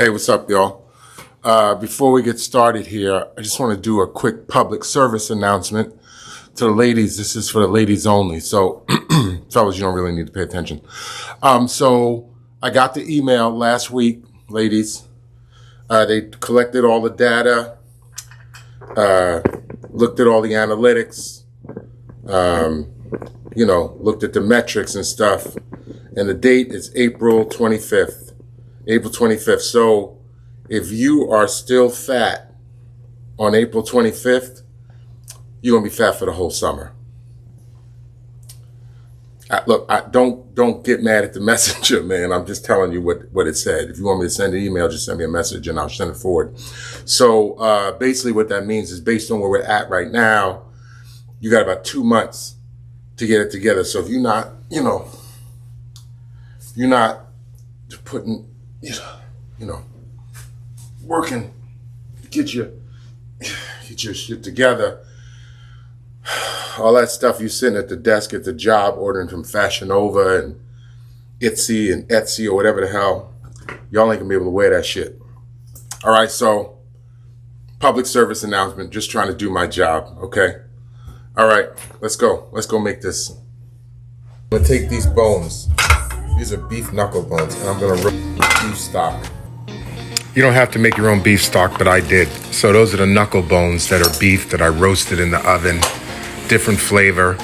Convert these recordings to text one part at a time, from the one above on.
Hey, what's up, y'all? Before we get started here, I just want to do a quick public service announcement to the ladies. This is for the ladies only. So, fellas, you don't really need to pay attention. So I got the email last week, ladies. They collected all the data, looked at all the analytics, looked at the metrics and stuff. And the date is April 25th. April 25th. So if you are still fat on April 25th, you're going to be fat for the whole summer. Don't get mad at the messenger, man. I'm just telling you what it said. If you want me to send an email, just send me a message and I'll send it forward. So basically what that means is based on where we're at right now, you got about 2 months to get it together. So if you're not, you're not putting, working, get your shit together. All that stuff you sitting at the desk at the job ordering from Fashion Nova and Etsy and Etsy or whatever the hell, y'all ain't gonna be able to wear that shit. All right, so public service announcement, just trying to do my job, okay? All right, let's go. Let's go make this. I'm gonna take these bones. These are beef knuckle bones, and I'm gonna roast beef stock. You don't have to make your own beef stock, but I did. So those are the knuckle bones that are beef that I roasted in the oven. Different flavor,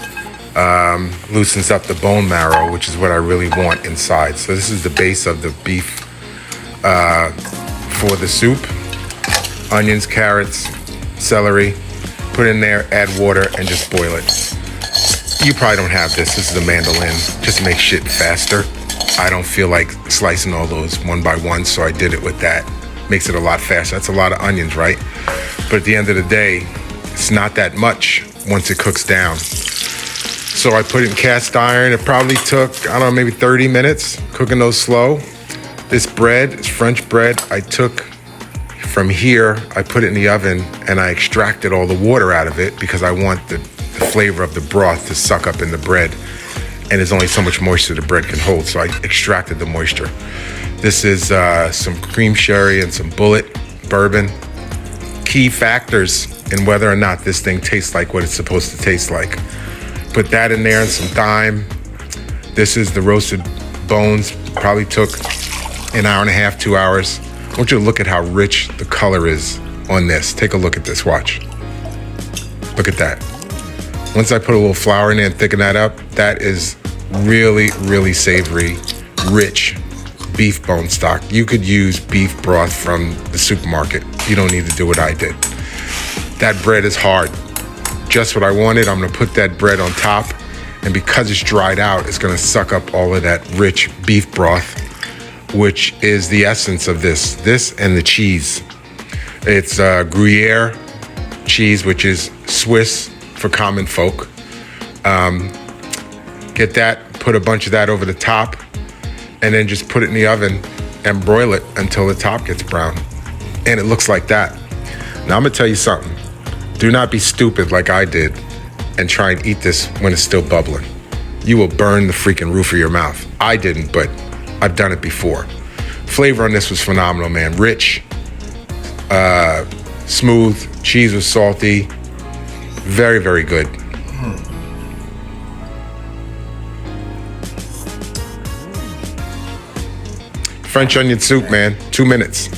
loosens up the bone marrow, which is what I really want inside. So this is the base of the beef for the soup. Onions, carrots, celery. Put in there, add water, and just boil it. You probably don't have this. This is a mandolin. Just make shit faster. I don't feel like slicing all those one by one, so I did it with that. Makes it a lot faster. That's a lot of onions, right? But at the end of the day, it's not that much once it cooks down. So I put it in cast iron. It probably took, maybe 30 minutes cooking those slow. This bread is French bread. I took from here, I put it in the oven and I extracted all the water out of it because I want the flavor of the broth to suck up in the bread. And there's only so much moisture the bread can hold, so I extracted the moisture. This is some cream sherry and some Bullet bourbon. Key factors in whether or not this thing tastes like what it's supposed to taste like. Put that in there and some thyme. This is the roasted bones. Probably took an hour and a half, 2 hours. I want you to look at how rich the color is on this. Take a look at this, watch. Look at that. Once I put a little flour in there and thicken that up, that is really, really savory, rich beef bone stock. You could use beef broth from the supermarket. You don't need to do what I did. That bread is hard. Just what I wanted. I'm gonna put that bread on top, and because it's dried out, it's gonna suck up all of that rich beef broth, which is the essence of this. This and the cheese. It's Gruyere cheese, which is Swiss for common folk. Get that, put a bunch of that over the top, and then just put it in the oven and broil it until the top gets brown. And it looks like that. Now I'm gonna tell you something. Do not be stupid like I did and try and eat this when it's still bubbling. You will burn the freaking roof of your mouth. I didn't, but I've done it before. Flavor on this was phenomenal, man. Rich, smooth, cheese was salty. Very, very good. French onion soup, man. 2 minutes.